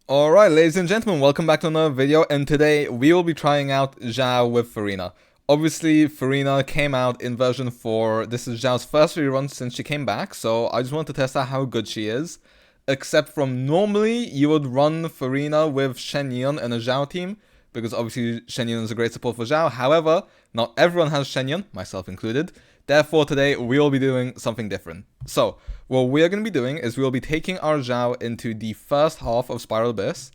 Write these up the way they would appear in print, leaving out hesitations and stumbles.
Alright, ladies and gentlemen, welcome back to another video, and today we will be trying out XIAO with Furina. Obviously, Furina came out in version 4, this is XIAO's first rerun since she came back, so I just want to test out how good she is. Except from normally, you would run Furina with XIANYUN and a XIAO team, because obviously XIANYUN is a great support for XIAO. However, not everyone has XIANYUN, myself included. Therefore, today we will be doing something different. So, what we're going to be doing is we will be taking our XIAO into the first half of Spiral Abyss,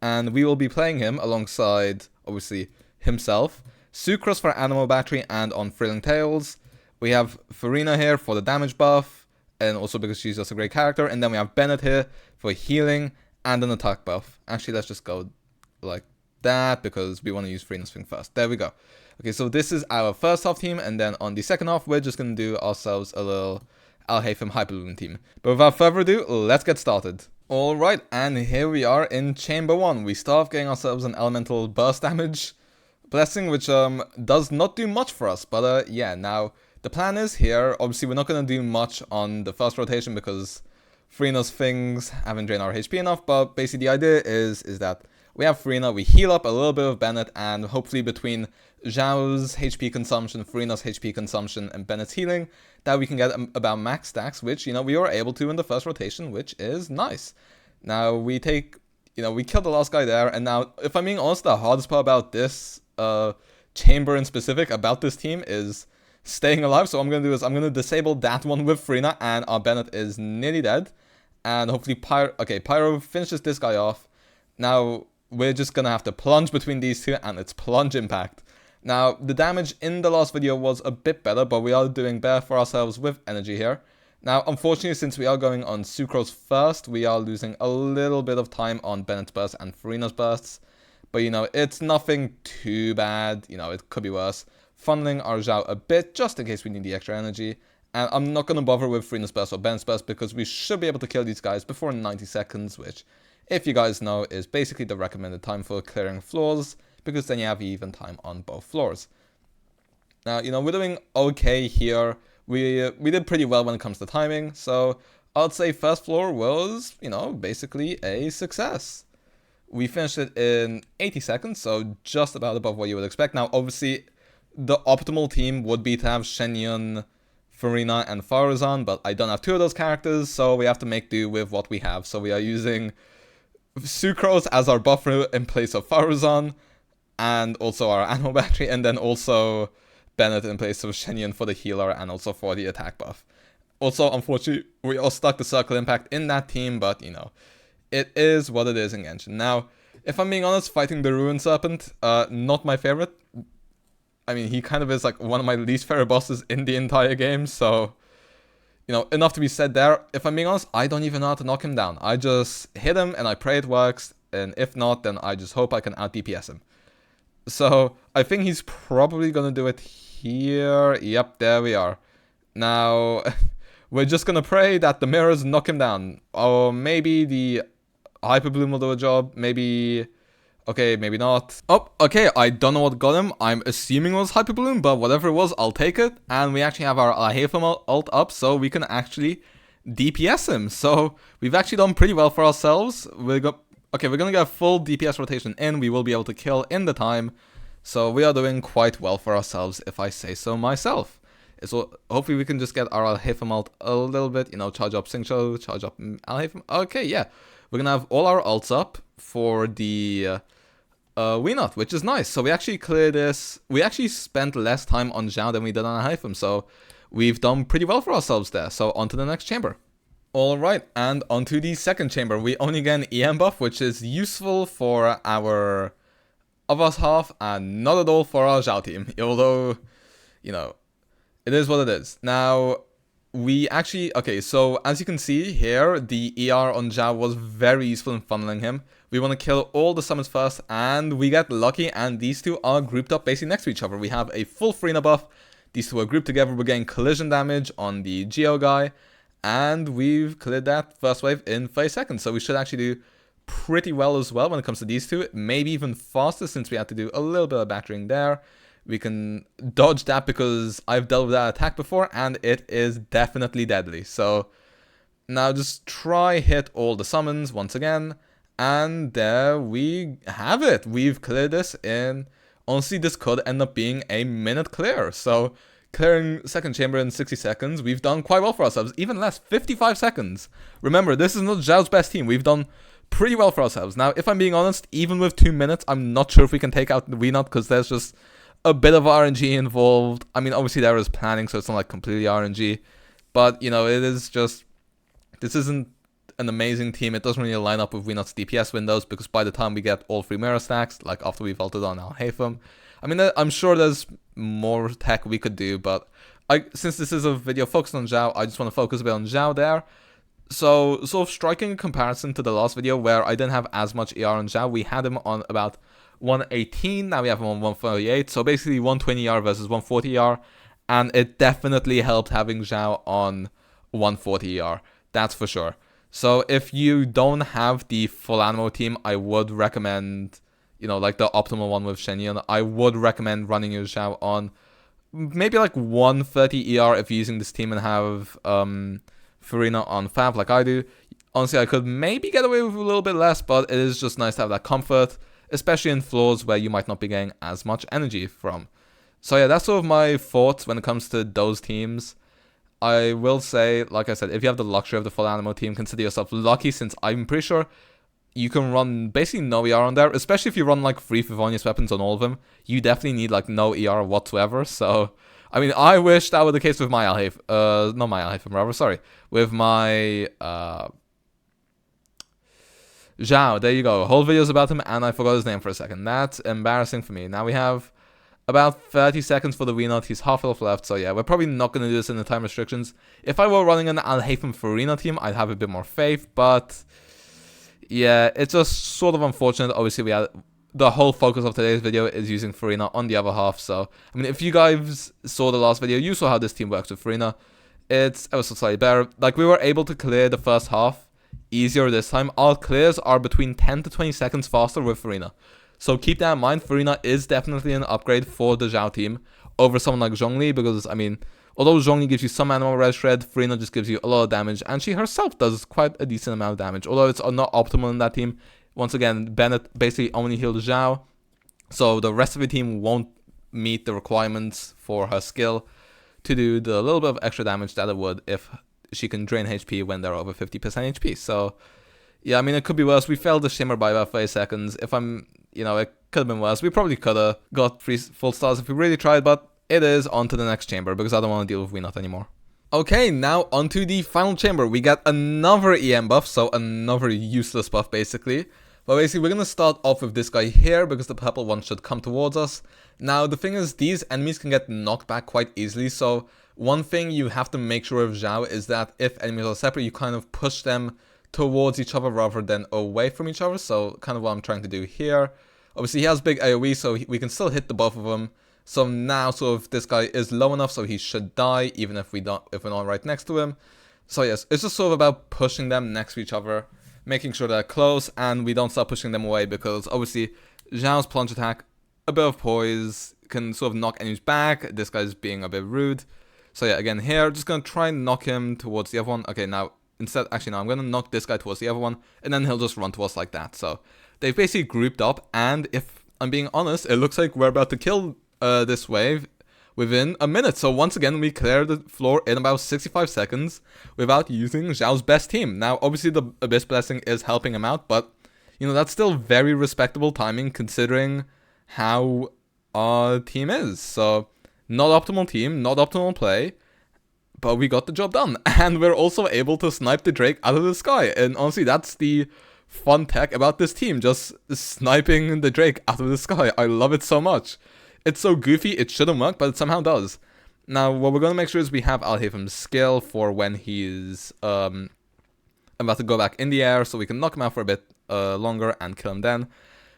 and we will be playing him alongside, obviously, himself, Sucrose for Animal Battery and on Thrilling Tales. We have Furina here for the damage buff, and also because she's just a great character, and then we have BENNETT here for healing and an attack buff. Actually, let's just go like that, because we want to use Furina's thing first. There we go. Okay, so this is our first half team, and then on the second half, we're just going to do ourselves a little Al-Haytham Hyperloom team. But without further ado, let's get started. Alright, and here we are in Chamber 1. We start off getting ourselves an Elemental Burst Damage Blessing, which does not do much for us. But yeah, now the plan is here, obviously we're not going to do much on the first rotation because Furina's things haven't drained our HP enough, but basically the idea is that we have Furina, we heal up a little bit of BENNETT, and hopefully between XIAO's HP consumption, Furina's HP consumption, and BENNETT's healing, that we can get about max stacks, which, we were able to in the first rotation, which is nice. Now, we take, we killed the last guy there, and now, if I'm being honest, the hardest part about this chamber in specific, about this team, is staying alive. So what I'm going to do is I'm going to disable that one with Furina, and our BENNETT is nearly dead. And hopefully Pyro finishes this guy off. Now, we're just going to have to plunge between these two, and it's plunge impact. Now, the damage in the last video was a bit better, but we are doing better for ourselves with energy here. Now, unfortunately, since we are going on Sucrose first, we are losing a little bit of time on BENNETT's burst and Furina's bursts. But, it's nothing too bad. It could be worse. Funneling our XIAO a bit, just in case we need the extra energy. And I'm not going to bother with Furina's burst or BENNETT's burst, because we should be able to kill these guys before 90 seconds, which, if you guys know, is basically the recommended time for clearing floors, because then you have even time on both floors. Now, we're doing okay here. We did pretty well when it comes to timing, so I'd say first floor was, basically a success. We finished it in 80 seconds, so just about above what you would expect. Now, obviously, the optimal team would be to have XIANYUN, Furina, and Faruzan, but I don't have two of those characters, so we have to make do with what we have. So we are using Sucrose as our buffer in place of Faruzan, and also our Animal Battery, and then also BENNETT in place of XIANYUN for the healer and also for the attack buff. Also, unfortunately, we all stuck the Circle Impact in that team, but, it is what it is in Genshin. Now, if I'm being honest, fighting the Ruined Serpent, not my favorite. I mean, he kind of is like one of my least favorite bosses in the entire game, so, enough to be said there. If I'm being honest, I don't even know how to knock him down. I just hit him and I pray it works, and if not, then I just hope I can out-DPS him. So, I think he's probably gonna do it here. Yep, there we are. Now, we're just gonna pray that the mirrors knock him down. Or maybe the Hyper Bloom will do a job, maybe. Okay, maybe not. Oh, okay, I don't know what got him. I'm assuming it was Hyper Bloom, but whatever it was, I'll take it. And we actually have our Al-Haytham ult up, so we can actually DPS him. So, we've actually done pretty well for ourselves. We're gonna get a full DPS rotation in. We will be able to kill in the time. So, we are doing quite well for ourselves, if I say so myself. So, hopefully we can just get our Al-Haytham ult a little bit, charge up Xingqiu, charge up Al-Haytham. Okay, yeah. We're gonna have all our ults up for the Wenot, which is nice. So we actually cleared this. We actually spent less time on XIAO than we did on Al-Haytham, so we've done pretty well for ourselves there. So on to the next chamber. Alright, and onto the second chamber. We only get an EM buff, which is useful for our other half, and not at all for our XIAO team. Although, it is what it is. Now, we actually, so as you can see here, the ER on XIAO was very useful in funneling him. We want to kill all the summons first, and we get lucky, and these two are grouped up basically next to each other. We have a full Furina buff, these two are grouped together, we're getting collision damage on the Geo guy, and we've cleared that first wave in 30 seconds, so we should actually do pretty well as well when it comes to these two, maybe even faster since we had to do a little bit of battering there. We can dodge that because I've dealt with that attack before, and it is definitely deadly. So now just try hit all the summons once again, And there we have it. We've cleared this in... Honestly, this could end up being a minute clear. So, clearing second chamber in 60 seconds, we've done quite well for ourselves. Even less, 55 seconds. Remember, this is not Zhao's best team. We've done pretty well for ourselves. Now, if I'm being honest, even with 2 minutes, I'm not sure if we can take out the VNOT because there's just a bit of RNG involved. I mean, obviously there is planning, so it's not like completely RNG. But, you know, it is just... This isn't an amazing team. It doesn't really line up with VNOT's DPS windows because by the time we get all 3 mirror stacks, like after we've ulted on Al-Haytham, I mean, I'm sure there's more tech we could do, but since this is a video focused on Xiao, I just want to focus a bit on Xiao there. So, sort of striking a comparison to the last video where I didn't have as much ER on Xiao, we had him on about 118, now we have him on 138, so basically 120 ER versus 140 ER, and it definitely helped having Xiao on 140 ER, that's for sure. So if you don't have the full Anemo team, I would recommend, you know, like the optimal one with XIANYUN, I would recommend running your Xiao on maybe like 130 ER if you're using this team and have Furina on Fav like I do. Honestly, I could maybe get away with a little bit less, but it is just nice to have that comfort, especially in floors where you might not be getting as much energy from. So yeah, that's sort of my thoughts when it comes to those teams. I will say, like I said, if you have the luxury of the full Anemo team, consider yourself lucky, since I'm pretty sure you can run basically no ER on there, especially if you run like 3 Favonius weapons on all of them. You definitely need like no ER whatsoever. So, I mean, I wish that were the case with my Al-Haytham, not my Al-Haytham, rather, sorry, with my Xiao, there you go. Whole video's about him, and I forgot his name for a second. That's embarrassing for me. Now we have about 30 seconds for the VNOT. He's half health left, so yeah, we're probably not going to do this in the time restrictions. If I were running an Al-Haytham Furina team, I'd have a bit more faith, but yeah, it's just sort of unfortunate. Obviously, we had the whole focus of today's video is using Furina on the other half, so I mean, if you guys saw the last video, you saw how this team works with Furina. It's ever so slightly better. Like, we were able to clear the first half easier this time. Our clears are between 10 to 20 seconds faster with Furina. So keep that in mind. Furina is definitely an upgrade for the Xiao team over someone like Zhongli, because, I mean, although Zhongli gives you some animal red shred, Furina just gives you a lot of damage, and she herself does quite a decent amount of damage, although it's not optimal in that team. Once again, Bennett basically only healed Xiao, so the rest of the team won't meet the requirements for her skill to do the little bit of extra damage that it would if she can drain HP when they're over 50% HP. So, yeah, I mean, it could be worse. We failed the Shimmer by about 30 seconds. If I'm... You know, it could have been worse. We probably could have got 3 full stars if we really tried, but it is on to the next chamber because I don't want to deal with VNOT anymore. Okay, now onto the final chamber. We got another EM buff, so another useless buff basically. But basically, we're going to start off with this guy here because the purple one should come towards us. Now, the thing is, these enemies can get knocked back quite easily, so one thing you have to make sure of Xiao is that if enemies are separate, you kind of push them towards each other rather than away from each other, so kind of what I'm trying to do here. Obviously, he has big AoE, so we can still hit the both of them. So now, sort of, this guy is low enough, so he should die, even if we're not right next to him. So yes, it's just sort of about pushing them next to each other, making sure they're close, and we don't start pushing them away, because obviously, Zhao's plunge attack, a bit of poise, can sort of knock enemies back. This guy's being a bit rude. So yeah, again here, just gonna try and knock him towards the other one. Okay, now, instead, actually no, I'm gonna knock this guy towards the other one, and then he'll just run to us like that. So they've basically grouped up, and if I'm being honest, it looks like we're about to kill this wave within a minute. So once again, we clear the floor in about 65 seconds without using Zhao's best team. Now, obviously, the Abyss Blessing is helping him out, but, you know, that's still very respectable timing considering how our team is. So, not optimal team, not optimal play, but we got the job done. And we're also able to snipe the Drake out of the sky. And honestly, that's the fun tech about this team, just sniping the Drake out of the sky. I love it so much. It's so goofy, it shouldn't work, but it somehow does. Now, what we're going to make sure is we have Al-Haytham's skill for when he's about to go back in the air, so we can knock him out for a bit longer and kill him then.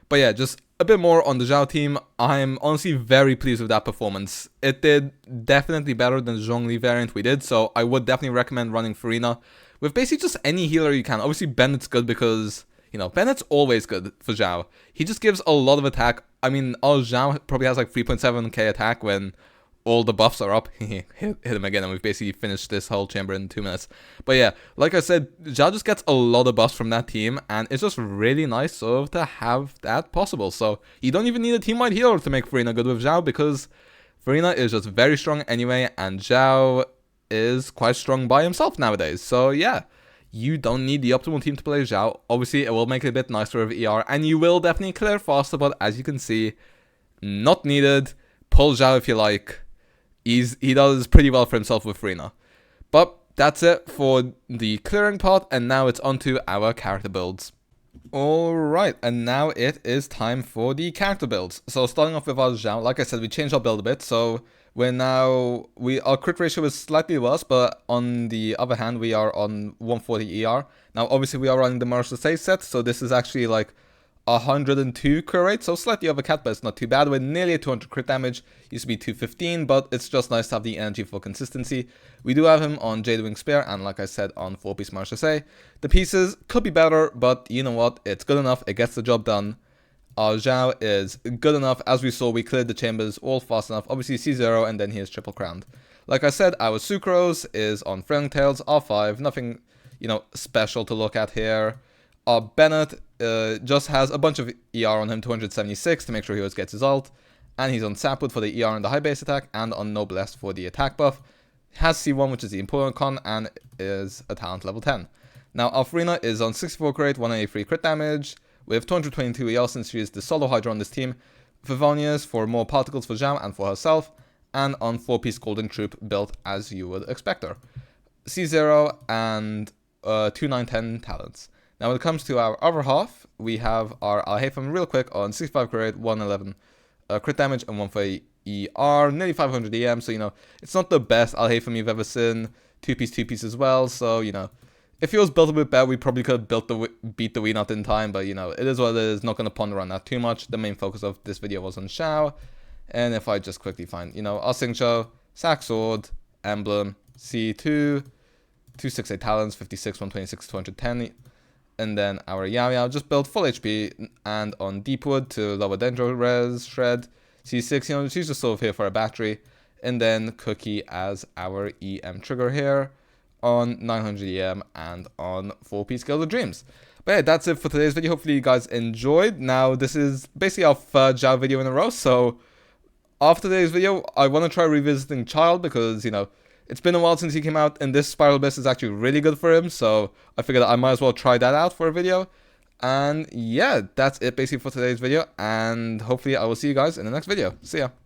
But yeah, just a bit more on the Xiao team. I'm honestly very pleased with that performance. It did definitely better than the Zhongli variant we did, so I would definitely recommend running Furina with basically just any healer you can. Obviously, Bennett's good because, you know, Bennett's always good for Xiao. He just gives a lot of attack. I mean, our Xiao probably has like 3.7k attack when all the buffs are up. hit him again, and we've basically finished this whole chamber in 2 minutes. But yeah, like I said, Xiao just gets a lot of buffs from that team, and it's just really nice sort of to have that possible. So you don't even need a team-wide healer to make Furina good with Xiao, because Furina is just very strong anyway, and Xiao is quite strong by himself nowadays. So yeah, you don't need the optimal team to play Xiao. Obviously, it will make it a bit nicer with ER, and you will definitely clear faster, but as you can see, not needed. Pull Xiao if you like. He does pretty well for himself with Furina. But that's it for the clearing part, and now it's onto our character builds. Alright, and now it is time for the character builds. So starting off with our Xiao, like I said, we changed our build a bit, so our crit ratio is slightly worse, but on the other hand, we are on 140 ER. Now obviously we are running the Marshall set, so this is actually like 102 crit rate, so slightly overcat, but it's not too bad. We're nearly at 200 crit damage. Used to be 215, but it's just nice to have the energy for consistency. We do have him on Jade Wing Spear, and like I said, on 4-piece Marshall. The pieces could be better, but you know what? It's good enough. It gets the job done. Our Xiao is good enough. As we saw, we cleared the chambers all fast enough. Obviously C0, and then he is triple crowned. Like I said, our Sucrose is on Frailing Tails, R5. Nothing, special to look at here. Our Bennett just has a bunch of ER on him, 276 to make sure he always gets his ult. And he's on Sapwood for the ER and the high base attack, and on Noblesse for the attack buff. Has C1, which is the important con, and is a talent level 10. Now, our Furina is on 64 crit rate, 183 crit damage, with 222 ER since she is the solo Hydra on this team. Favonius for more particles for Xiao and for herself, and on 4-piece Golden Troop built as you would expect her. C0 and 2-9-10 talents. Now when it comes to our other half, we have our Alhaitham real quick on 65 crit rate, 111 crit damage, and 140 ER, nearly 500 EM, so it's not the best Alhaitham you've ever seen. 2-piece as well, so if it was built a bit better, we probably could have beat the Weenot in time, but it is what it is. Not going to ponder on that too much. The main focus of this video was on Xiao, and if I just quickly find, our Xingqiu, Sack Sword, Emblem, C2, 268 talents, 56, 126, 210, and then our XIAO just built full HP, and on Deepwood to lower Dendro Res, Shred, C6, she's just sort of here for a battery, and then Cookie as our EM trigger here, on 900 EM and on 4-piece Gilded Dreams. But yeah, that's it for today's video. Hopefully you guys enjoyed. Now, this is basically our third Xiao video in a row, so after today's video, I want to try revisiting Child because, it's been a while since he came out, and this Spiral Abyss is actually really good for him, so I figured I might as well try that out for a video. And yeah, that's it basically for today's video, and hopefully I will see you guys in the next video. See ya!